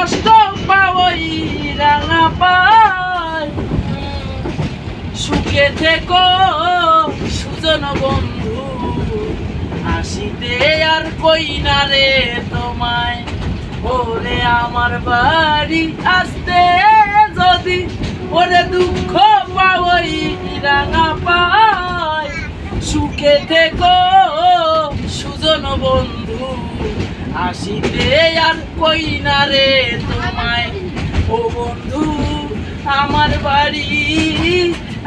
কষ্ট পাওই রাঙা পাই সুখে থেকো সুজন বন্ধু হাসিতে আর কই না রে তোমায় ওরে আমার বাড়ি আসতে যদি ওরে দুঃখ পাওই রাঙা পাই সুখে থেকো সুজন বন্ধু হাসিতে আর কই না রে তোমায় ও বন্ধু আমার বাড়ি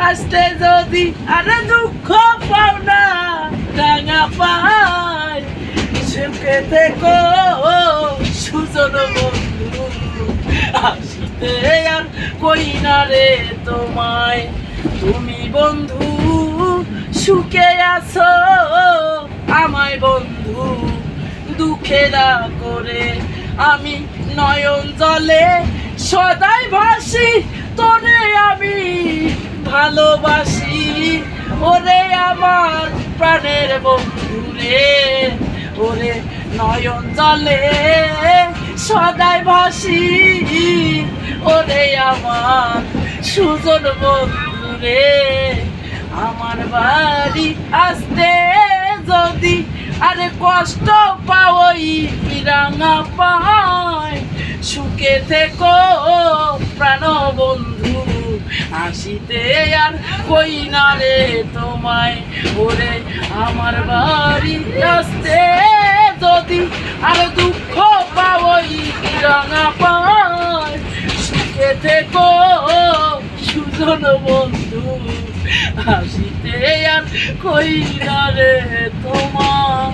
আসতে যদি আর দুঃখ পাও না রাঙা পাই সুখে থেকো সুজন বন্ধু হাসিতে আর কই না রে তোমায় তুমি বন্ধু সুখে আছো আমায় বন্ধু দুঃখে না করে আমি নয়ন জলে সদাই ভাসি তোরে আমি ভালোবাসি ওরে আমার প্রাণের বন্ধু রে ওরে নয়ন জলে সদাই ভাসি ওরে আমার সুজন বন্ধু রে আমার বাড়ি আসতে যদি আরে কষ্ট পাওই রাঙা পাই সুখে থেকো প্রাণ বন্ধু হাসিতে আর কই না রে তোমায় ওরে আমার বাড়ি আসতে যদি আর দুঃখ পাওই রাঙা পাই সুখে থেকো সুজন বন্ধু হাসিতে আর কই না রে তোমায়।